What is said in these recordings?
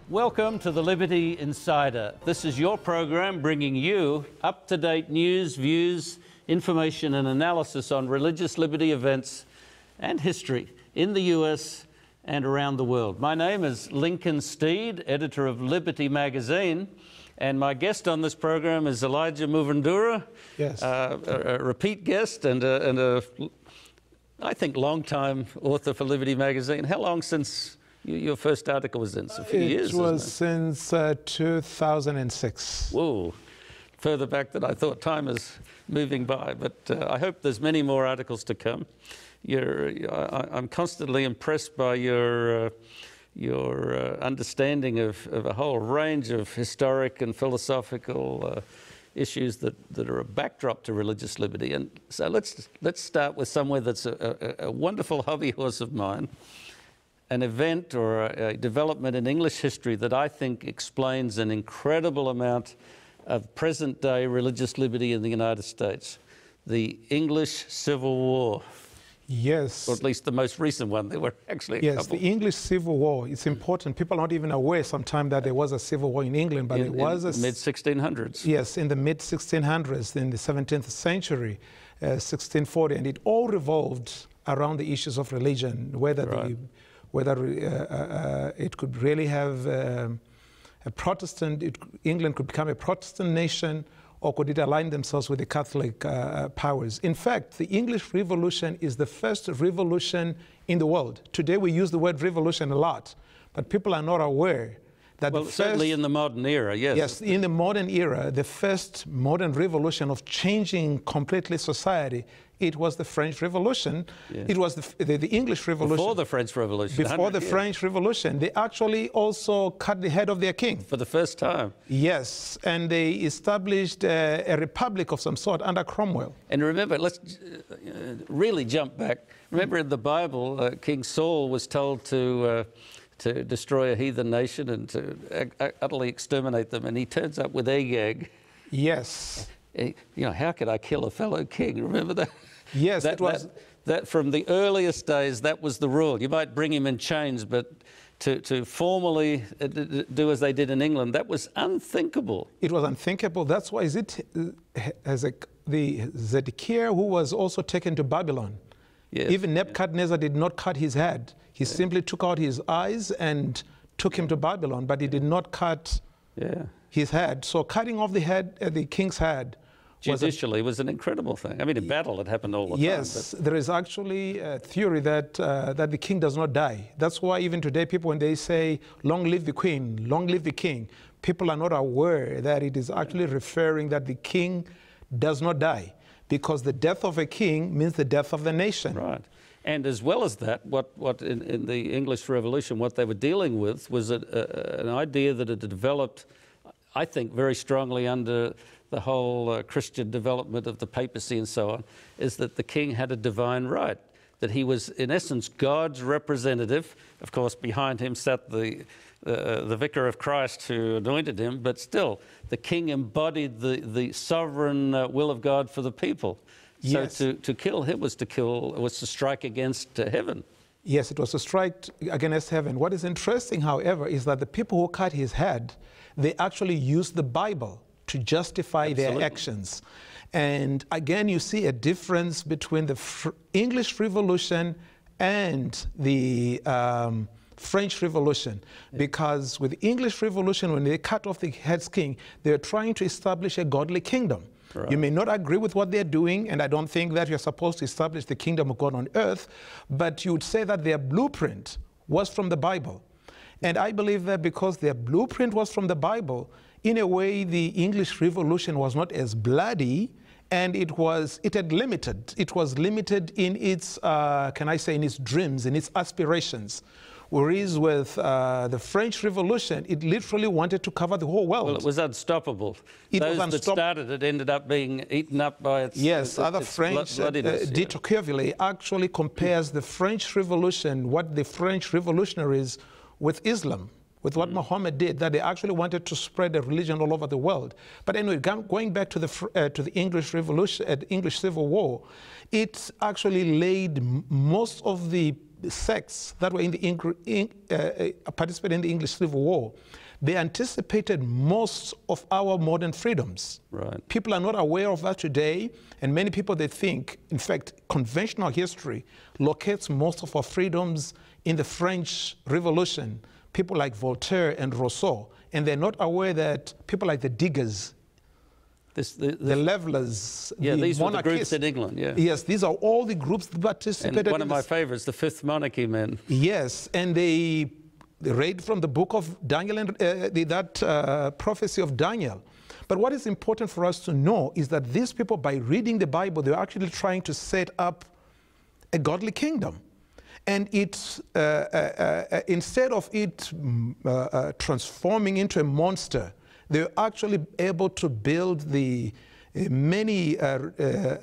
Welcome to the Liberty Insider. This is your program bringing you up-to-date news, views, information and analysis on religious liberty events and history in the US and around the world. My name is Lincoln Steed, editor of Liberty magazine, and my guest on this program is Elijah Mvundura, yes. A repeat guest and I think, long-time author for Liberty magazine. How long since your first article was in? It's a few years, It was since 2006. Whoa, further back than I thought. Time is moving by, but I hope there's many more articles to come. I'm constantly impressed by your understanding of a whole range of historic and philosophical issues that are a backdrop to religious liberty. And so let's start with somewhere that's a wonderful hobby horse of mine. An event or a development in English history that I think explains an incredible amount of present-day religious liberty in the United States, the English Civil War. Yes. Or at least the most recent one. There were actually a couple. The English Civil War. It's important. People are not even aware sometimes that there was a civil war in England, but it was in the mid-1600s. Yes, in the mid-1600s, in the 17th century, 1640, and it all revolved around the issues of religion, whether it could really have a Protestant, England could become a Protestant nation, or could it align themselves with the Catholic powers? In fact, the English Revolution is the first revolution in the world. Today we use the word revolution a lot, but people are not aware that certainly in the modern era, yes. Yes, in the modern era, the first modern revolution of changing completely society, it was the French Revolution. Yeah. It was the English Revolution. Before the French Revolution. Before the French Revolution. They actually also cut the head of their king. For the first time. Yes, and they established a republic of some sort under Cromwell. And remember, let's really jump back. Remember in the Bible, King Saul was told to destroy a heathen nation and to utterly exterminate them, and he turns up with Agag. Yes. How could I kill a fellow king? Remember that? Yes, that from the earliest days, that was the rule. You might bring him in chains, but to formally do as they did in England, that was unthinkable. It was unthinkable. That's why the Zedekiah, who was also taken to Babylon. Yes. Even Nebuchadnezzar did not cut his head. He simply took out his eyes and took him to Babylon, but he did not cut his head. So cutting off the head, the king's head, judicially was an incredible thing. I mean, in battle it happened all the time. Yes, there is actually a theory that that the king does not die. That's why even today people, when they say, long live the queen, long live the king, people are not aware that it is actually referring that the king does not die, because the death of a king means the death of the nation. Right. And as well as that, what in the English Revolution, what they were dealing with was an idea that had developed, I think, very strongly under the whole Christian development of the papacy and so on, is that the king had a divine right, that he was, in essence, God's representative. Of course, behind him sat the vicar of Christ who anointed him, but still, the king embodied the sovereign will of God for the people. Yes. So to kill him was to strike against heaven. Yes, it was to strike against heaven. What is interesting, however, is that the people who cut his head, they actually used the Bible to justify their actions. And again, you see a difference between the English Revolution and the French Revolution, because with the English Revolution, when they cut off the head's king, they're trying to establish a godly kingdom. Right. You may not agree with what they're doing, and I don't think that you're supposed to establish the kingdom of God on earth, but you would say that their blueprint was from the Bible. And I believe that because their blueprint was from the Bible, in a way, the English Revolution was not as bloody, and it was limited in its, can I say, in its dreams, in its aspirations. Whereas with the French Revolution, it literally wanted to cover the whole world. Well, it was unstoppable. It Those was that started it ended up being eaten up by its other its French, bloodiness, de Tocqueville actually compares the French Revolution, what the French revolutionaries with Islam, with what Muhammad did, that they actually wanted to spread the religion all over the world. But anyway, going back to the English Revolution, English Civil War, it actually laid most of the sects that were in the participated in the English Civil War. They anticipated most of our modern freedoms. Right. People are not aware of that today, and many people, they think, in fact, conventional history locates most of our freedoms in the French Revolution. People like Voltaire and Rousseau, and they're not aware that people like the Diggers, the Levelers, these were the groups in England, Yes, these are all the groups that participated. And one of my favorites, the Fifth Monarchy men. Yes, and they read from the book of Daniel and that prophecy of Daniel. But what is important for us to know is that these people, by reading the Bible, they're actually trying to set up a godly kingdom. And it's, instead of it transforming into a monster, they're actually able to build the many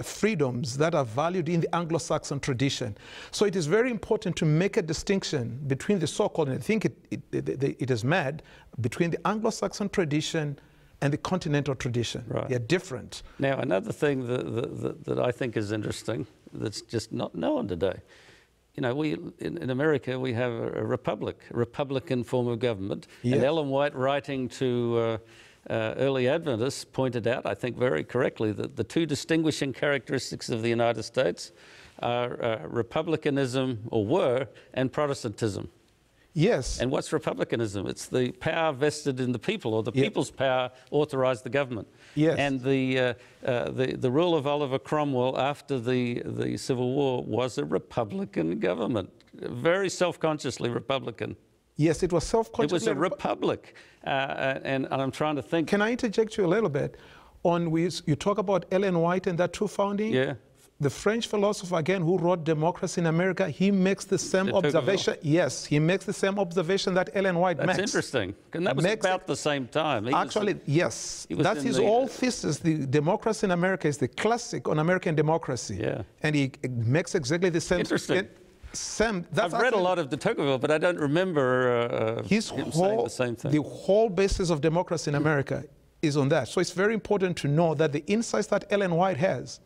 freedoms that are valued in the Anglo-Saxon tradition. So it is very important to make a distinction between the so-called, and I think it is mad, between the Anglo-Saxon tradition and the continental tradition. Right. They're different. Now, another thing that I think is interesting that's just not known today. You know, in America, we have a Republican form of government. Yes. And Ellen White, writing to early Adventists, pointed out, I think very correctly, that the two distinguishing characteristics of the United States are republicanism, or were, and Protestantism. Yes. And what's republicanism? It's the power vested in the people, or the people's power authorized the government. Yes. And the rule of Oliver Cromwell after the Civil War was a Republican government, very self-consciously Republican. Yes, it was self-consciously. It was a republic, and I'm trying to think. Can I interject you a little bit? You talk about Ellen White and that two founding. Yeah. The French philosopher, again, who wrote Democracy in America, he makes the same observation. Yes, he makes the same observation that Ellen White makes. That's interesting. And that was about the same time. Actually, yes. That's his whole thesis. The Democracy in America is the classic on American democracy. Yeah. And he makes exactly the same. Interesting. I've read a lot of de Tocqueville, but I don't remember him saying the same thing. The whole basis of democracy in America is on that. So it's very important to know that the insights that Ellen White has,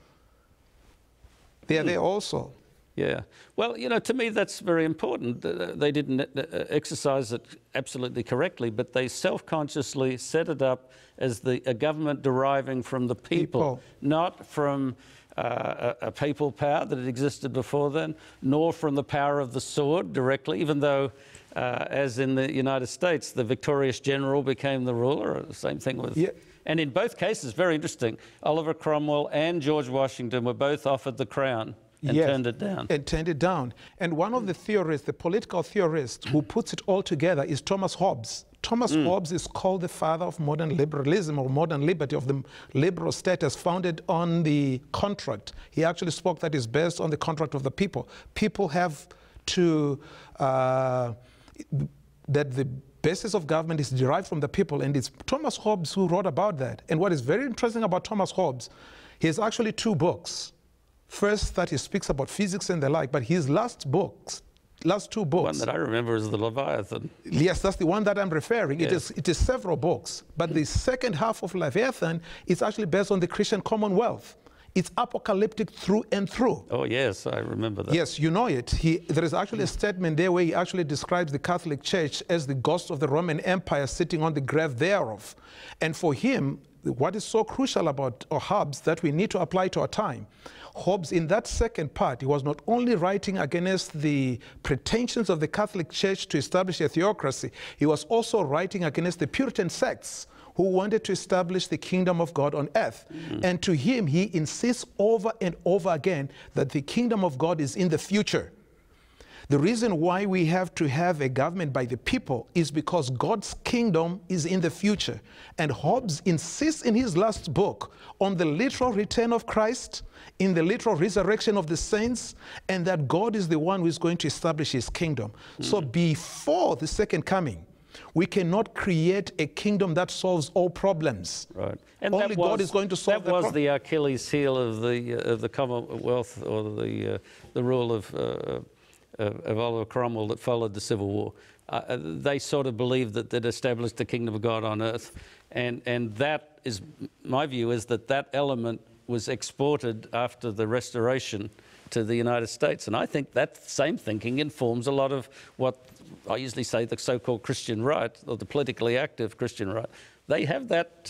they are there also. Yeah. Well, you know, to me that's very important. They didn't exercise it absolutely correctly, but they self-consciously set it up as a government deriving from the people. Not from a papal power that had existed before then, nor from the power of the sword directly, even though, as in the United States, the victorious general became the ruler. Same thing with... Yeah. And in both cases, very interesting, Oliver Cromwell and George Washington were both offered the crown and turned it down. And turned it down. And one of the theorists, the political theorist who puts it all together is Thomas Hobbes. Thomas Hobbes is called the father of modern liberalism, or modern liberty, of the liberal state as founded on the contract. He actually spoke that is based on the contract of the people. People have to, that the basis of government is derived from the people, and it's Thomas Hobbes who wrote about that. And what is very interesting about Thomas Hobbes, he has actually two books. First, that he speaks about physics and the like, but his last two books. One that I remember is the Leviathan. Yes, that's the one that I'm referring. Yes. It is several books, but the second half of Leviathan is actually based on the Christian Commonwealth. It's apocalyptic through and through. Oh, yes, I remember that. Yes, you know it. There is actually a statement there where he actually describes the Catholic Church as the ghost of the Roman Empire sitting on the grave thereof. And for him, what is so crucial about Hobbes that we need to apply to our time, Hobbes, in that second part, he was not only writing against the pretensions of the Catholic Church to establish a theocracy, he was also writing against the Puritan sects who wanted to establish the kingdom of God on earth. And to him, he insists over and over again that the kingdom of God is in the future. The reason why we have to have a government by the people is because God's kingdom is in the future. And Hobbes insists in his last book on the literal return of Christ, in the literal resurrection of the saints, and that God is the one who is going to establish his kingdom. So before the second coming, we cannot create a kingdom that solves all problems. Right. And only God is going to solve that. That was the Achilles heel of the Commonwealth, or the rule of Oliver Cromwell that followed the Civil War. They sort of believed that they'd established the kingdom of God on earth. And that is, my view is that element was exported after the Restoration to the United States. And I think that same thinking informs a lot of what I usually say the so-called Christian right, or the politically active Christian right. They have that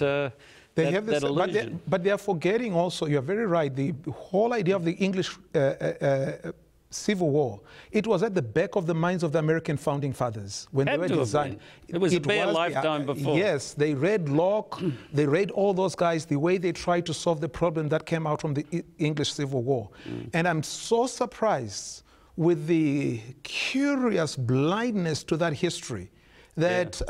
They have this, illusion. but they are forgetting also, you're very right, the whole idea of the English Civil War, it was at the back of the minds of the American founding fathers when they were designing. It was a bare lifetime before. Yes, they read Locke, they read all those guys, the way they tried to solve the problem that came out from the English Civil War. And I'm so surprised with the curious blindness to that history that...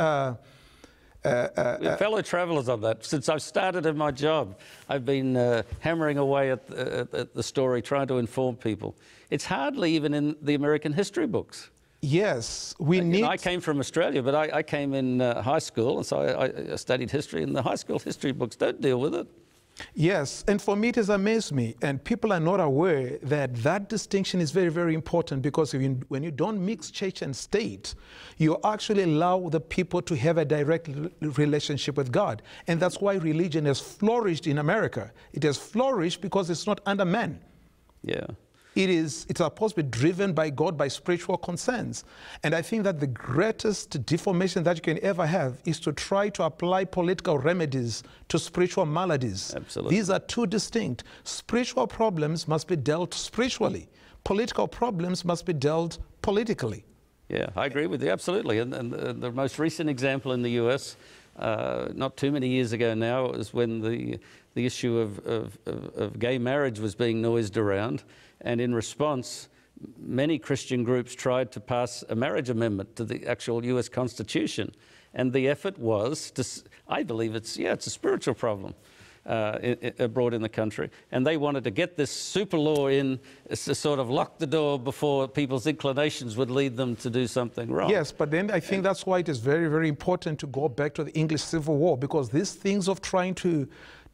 fellow travelers on that. Since I've started in my job, I've been hammering away at the story, trying to inform people. It's hardly even in the American history books. Yes, we need... I came from Australia, but I came in high school, and so I studied history, and the high school history books don't deal with it. Yes, and for me it has amazed me, and people are not aware that that distinction is very, very important, because when you don't mix church and state, you actually allow the people to have a direct relationship with God. And that's why religion has flourished in America. It has flourished because it's not under man. Yeah. It's supposed to be driven by God, by spiritual concerns. And I think that the greatest deformation that you can ever have is to try to apply political remedies to spiritual maladies. Absolutely. These are two distinct. Spiritual problems must be dealt spiritually. Political problems must be dealt politically. Yeah, I agree with you, absolutely. And the most recent example in the US, not too many years ago now, is when the issue of gay marriage was being noised around. And in response, many Christian groups tried to pass a marriage amendment to the actual US Constitution. And the effort was to, I believe it's a spiritual problem abroad in the country. And they wanted to get this super law in to sort of lock the door before people's inclinations would lead them to do something wrong. Yes, but then I think that's why it is very, very important to go back to the English Civil War, because these things of trying to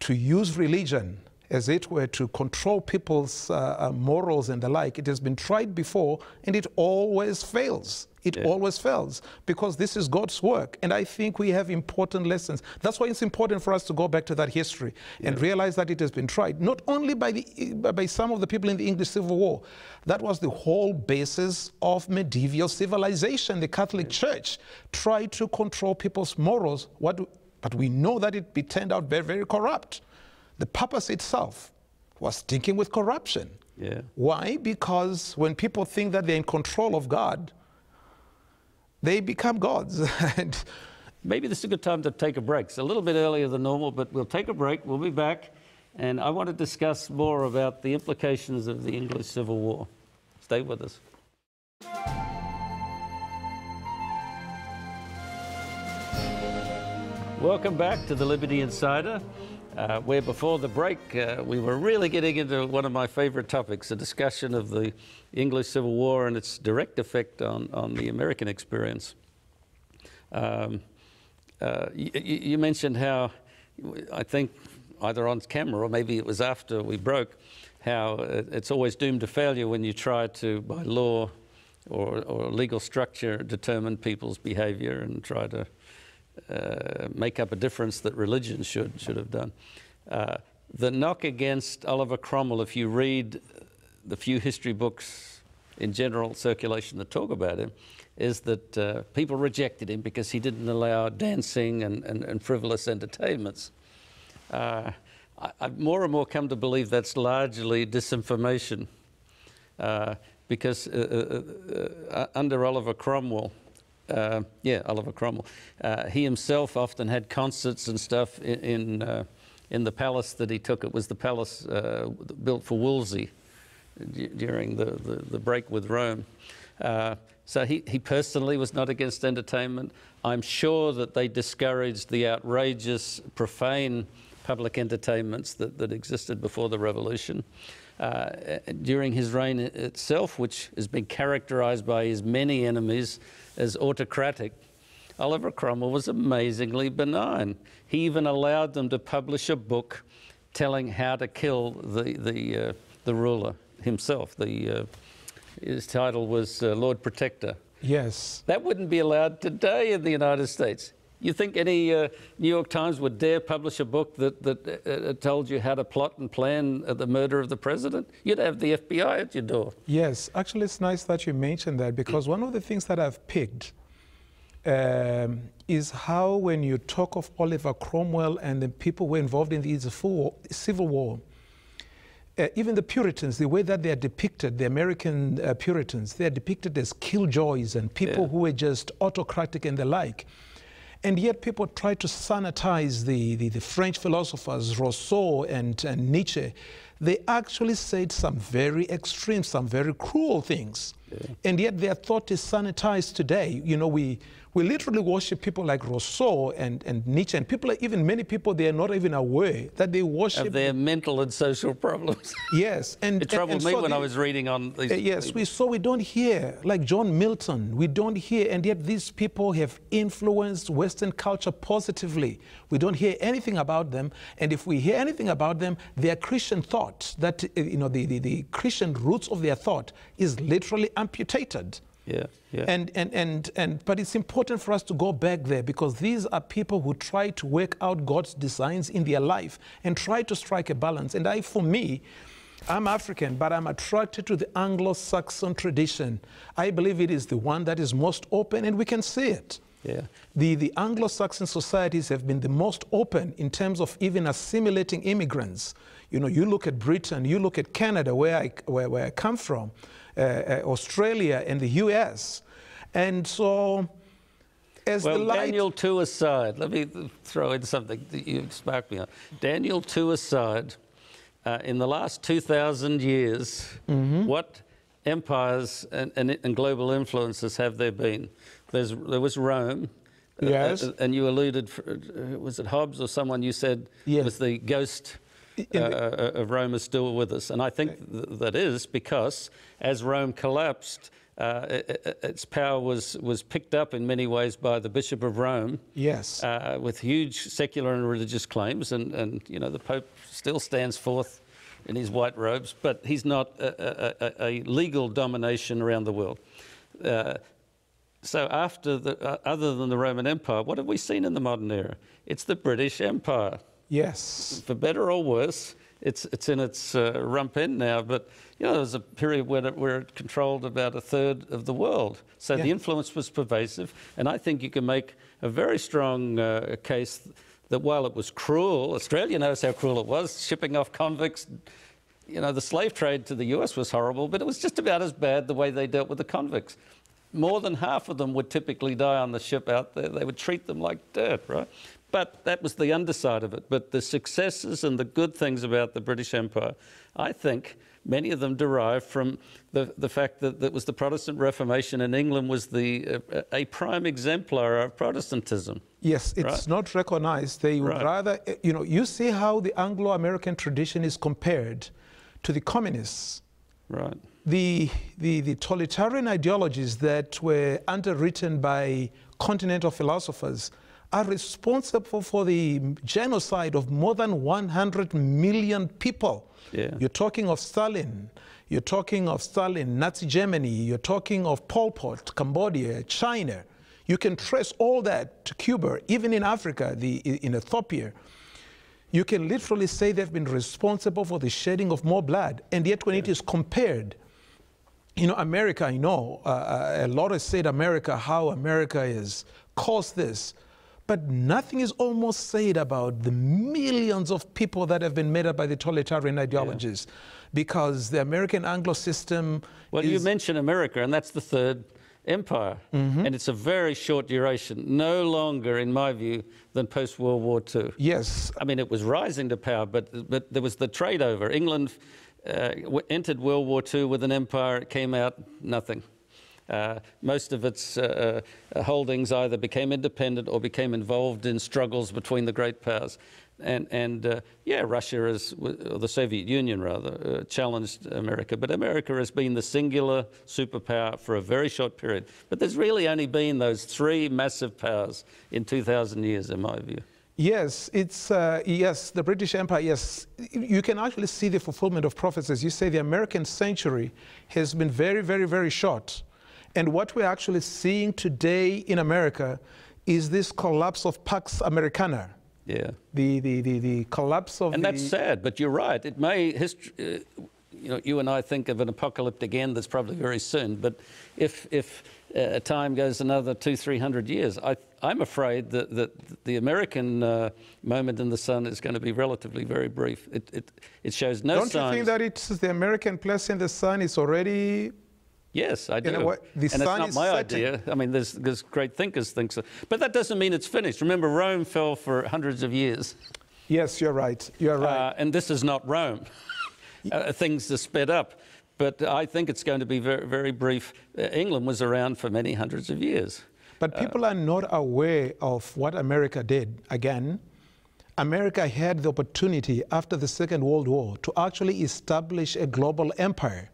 use religion, as it were, to control people's morals and the like, it has been tried before, and it always fails. It always fails, because this is God's work. And I think we have important lessons. That's why it's important for us to go back to that history and realize that it has been tried, not only by some of the people in the English Civil War. That was the whole basis of medieval civilization. The Catholic Church tried to control people's morals, but we know that it turned out very, very corrupt. The papacy itself was stinking with corruption. Yeah. Why? Because when people think that they're in control of God, they become gods. And maybe this is a good time to take a break. It's a little bit earlier than normal, but we'll take a break. We'll be back. And I want to discuss more about the implications of the English Civil War. Stay with us. Welcome back to the Liberty Insider, where before the break we were really getting into one of my favorite topics, a discussion of the English Civil War and its direct effect on the American experience. You mentioned how, I think either on camera or maybe it was after we broke, how it's always doomed to failure when you try to, by law or legal structure, determine people's behavior and try to make up a difference that religion should have done. The knock against Oliver Cromwell, if you read the few history books in general circulation that talk about him, is that people rejected him because he didn't allow dancing and frivolous entertainments. I've more and more come to believe that's largely disinformation, because under Oliver Cromwell, Oliver Cromwell, he himself often had concerts and stuff in the palace that he took. It was the palace built for Wolsey, during the break with Rome. So he personally was not against entertainment. I'm sure that they discouraged the outrageous, profane public entertainments that existed before the Revolution. During his reign itself, which has been characterized by his many enemies as autocratic, Oliver Cromwell was amazingly benign. He even allowed them to publish a book telling how to kill the ruler himself. His title was Lord Protector. Yes. That wouldn't be allowed today in the United States. You think any New York Times would dare publish a book that told you how to plot and plan the murder of the president? You'd have the FBI at your door. Yes, actually it's nice that you mentioned that, because one of the things that I've picked is how, when you talk of Oliver Cromwell and the people who were involved in the Civil War, even the Puritans, the way that they are depicted, the American Puritans, they are depicted as killjoys and people who were just autocratic and the like. And yet people try to sanitize the French philosophers, Rousseau and Nietzsche. They actually said some very extreme, some very cruel things. Yeah. And yet their thought is sanitized today. You know, we literally worship people like Rousseau and Nietzsche, and people, even many people, they are not even aware that they worship... Of their mental and social problems. Yes. It troubled me when I was reading on these... Yes, we don't hear, like John Milton, we don't hear, and yet these people have influenced Western culture positively. We don't hear anything about them, and if we hear anything about them, their Christian thought, that, you know, the Christian roots of their thought is literally amputated. Yeah, yeah. But it's important for us to go back there, because these are people who try to work out God's designs in their life and try to strike a balance. And for me, I'm African, but I'm attracted to the Anglo-Saxon tradition. I believe it is the one that is most open, and we can see it. Yeah. The Anglo-Saxon societies have been the most open in terms of even assimilating immigrants. You know, you look at Britain, you look at Canada, where I come from, Australia and the US. And so, Daniel 2 aside, let me throw in something that you sparked me on. Daniel 2 aside, in the last 2,000 years, what empires and global influences have there been? There was Rome. Yes. And you alluded, was it Hobbes or someone you said was the ghost of Rome is still with us? And I think that is because as Rome collapsed, its power was picked up in many ways by the Bishop of Rome. Yes. With huge secular and religious claims, and you know, the Pope still stands forth in his white robes, but he's not a legal domination around the world. So after other than the Roman Empire, what have we seen in the modern era? It's the British Empire. Yes. For better or worse, it's in its rump end now, but you know, there was a period where it controlled about a third of the world. So the influence was pervasive, and I think you can make a very strong case that while it was cruel, Australia knows how cruel it was, shipping off convicts. You know, the slave trade to the US was horrible, but it was just about as bad the way they dealt with the convicts. More than half of them would typically die on the ship out there. They would treat them like dirt, right? But that was the underside of it. But the successes and the good things about the British Empire, I think many of them derive from the fact that it was the Protestant Reformation, and England was a prime exemplar of Protestantism. Yes, it's not recognized. They would rather, you know, you see how the Anglo-American tradition is compared to the communists. Right. The totalitarian ideologies that were underwritten by continental philosophers are responsible for the genocide of more than 100 million people. Yeah. You're talking of Stalin, Nazi Germany, you're talking of Pol Pot, Cambodia, China. You can trace all that to Cuba, even in Africa, in Ethiopia. You can literally say they've been responsible for the shedding of more blood. And yet when it is compared, you know, America, I know, a lot has said how America has caused this, but nothing is almost said about the millions of people that have been made up by the totalitarian ideologies, because the American Anglo system you mentioned America, and that's the third empire, and it's a very short duration, no longer, in my view, than post-World War II. Yes. I mean, it was rising to power, but there was the trade over. England entered World War II with an empire, it came out nothing. Most of its holdings either became independent or became involved in struggles between the great powers. Yeah, Russia, or the Soviet Union rather, challenged America. But America has been the singular superpower for a very short period. But there's really only been those three massive powers in 2,000 years, in my view. Yes, it's, yes, the British Empire, yes. You can actually see the fulfillment of prophecies. You say the American century has been very, very, very short. And what we're actually seeing today in America is this collapse of Pax Americana. Yeah. The collapse of And that's sad, but you're right. It may, you know, you and I think of an apocalyptic end that's probably very soon, but if time goes another 200-300 years, I'm afraid that the American moment in the sun is going to be relatively very brief. It shows no signs. Don't you think that it's the American place in the sun is already... Yes, I do. You know what? The sun it's not is my setting. idea. I mean, there's great thinkers think so. But that doesn't mean it's finished. Remember, Rome fell for hundreds of years. Yes, you're right. You're right. And this is not Rome. Things are sped up. But I think it's going to be very, very brief. England was around for many hundreds of years. But people are not aware of what America did. Again, America had the opportunity after the Second World War to actually establish a global empire.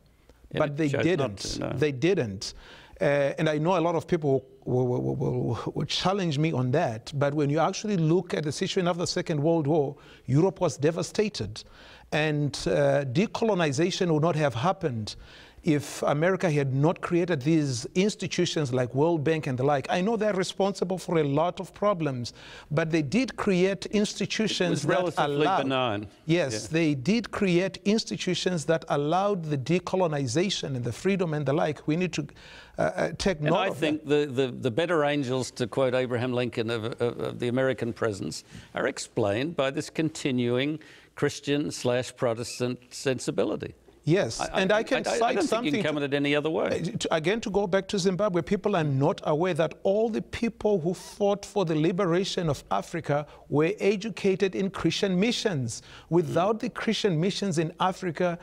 Yeah, but they didn't. No. They didn't. And I know a lot of people will challenge me on that. But when you actually look at the situation of the Second World War, Europe was devastated. And decolonization would not have happened if America had not created these institutions like World Bank and the like. I know they're responsible for a lot of problems, but they did create institutions that allowed... benign. Yes, yeah. They did create institutions that allowed the decolonization and the freedom and the like. We need to take note of that. And I think the better angels, to quote Abraham Lincoln, of the American presence are explained by this continuing Christian/Protestant sensibility. Yes, and I can cite I don't something. Think you can come at it any other way. Again, to go back to Zimbabwe, people are not aware that all the people who fought for the liberation of Africa were educated in Christian missions. Without the Christian missions in Africa,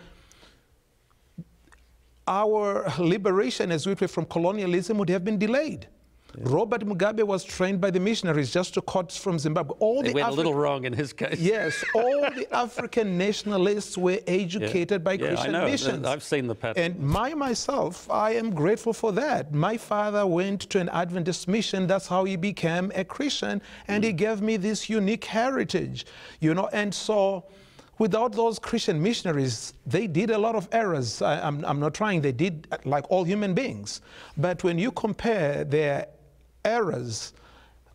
our liberation, as we pray, from colonialism would have been delayed. Yeah. Robert Mugabe was trained by the missionaries, just to quote from Zimbabwe. They went a little wrong in his case. Yes, all the African nationalists were educated by Christian missions. I've seen the pattern. And myself, I am grateful for that. My father went to an Adventist mission. That's how he became a Christian, and he gave me this unique heritage, you know. And so, without those Christian missionaries, they did a lot of errors. I'm not trying. They did like all human beings. But when you compare their errors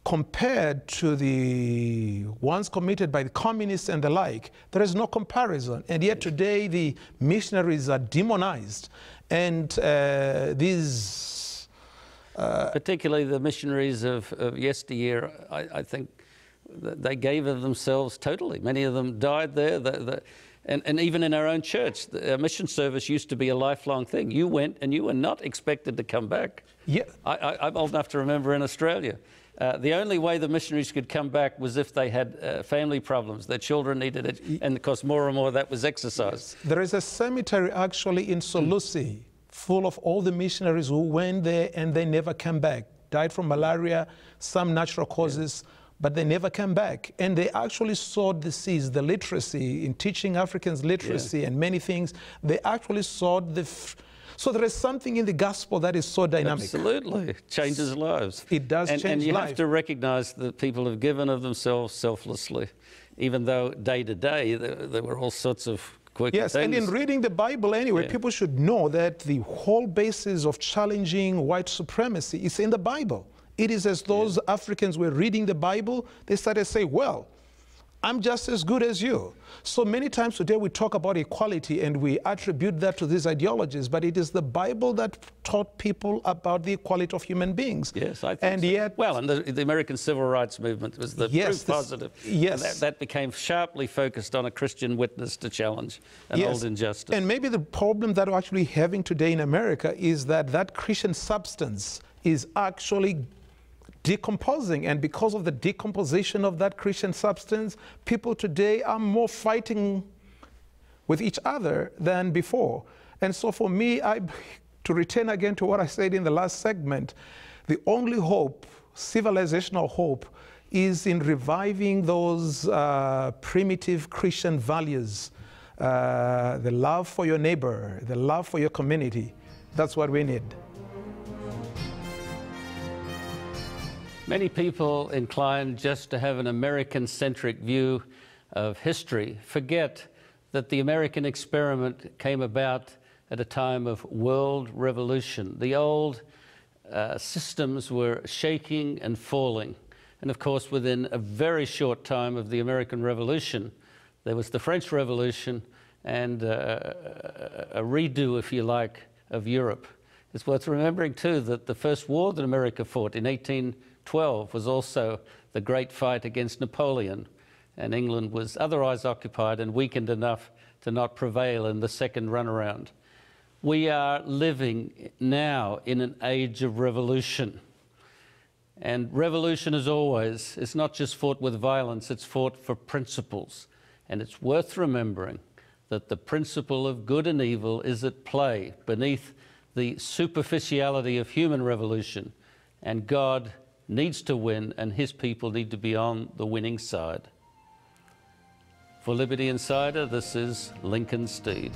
compared to the ones committed by the communists and the like, there is no comparison. And yet today the missionaries are demonized. And these... particularly the missionaries of yesteryear, I think they gave of themselves totally. Many of them died there. And even in our own church, the mission service used to be a lifelong thing. You went and you were not expected to come back. Yeah. I'm old enough to remember in Australia, the only way the missionaries could come back was if they had family problems. Their children needed it, and of course more and more that was exercised. There is a cemetery actually in Solusi full of all the missionaries who went there and they never came back. Died from malaria, some natural causes. Yeah. But they never came back. And they actually sowed the seeds, the literacy, in teaching Africans literacy and many things. They actually sowed the... So there is something in the gospel that is so dynamic. Absolutely. It changes lives. It does change lives. And you have to recognize that people have given of themselves selflessly, even though day to day there were all sorts of quirky things. And in reading the Bible anyway, people should know that the whole basis of challenging white supremacy is in the Bible. It is as those Africans were reading the Bible, they started to say, well, I'm just as good as you. So many times today we talk about equality and we attribute that to these ideologies, but it is the Bible that taught people about the equality of human beings. Yes, I think so. Yet, well, and the American Civil Rights Movement was the proof positive. Yes. And that became sharply focused on a Christian witness to challenge an old injustice. And maybe the problem that we're actually having today in America is that Christian substance is actually decomposing, and because of the decomposition of that Christian substance, people today are more fighting with each other than before. And so for me, to return again to what I said in the last segment, the only hope, civilizational hope, is in reviving those primitive Christian values, the love for your neighbor, the love for your community. That's what we need. Many people inclined just to have an American-centric view of history forget that the American experiment came about at a time of world revolution. The old systems were shaking and falling. And of course, within a very short time of the American Revolution, there was the French Revolution and a redo, if you like, of Europe. It's worth remembering, too, that the first war that America fought in 1812 was also the great fight against Napoleon, and England was otherwise occupied and weakened enough to not prevail in the second runaround. We are living now in an age of revolution. And revolution, as always, is not just fought with violence, it's fought for principles. And it's worth remembering that the principle of good and evil is at play beneath the superficiality of human revolution. And God needs to win, and his people need to be on the winning side. For Liberty Insider, this is Lincoln Steed.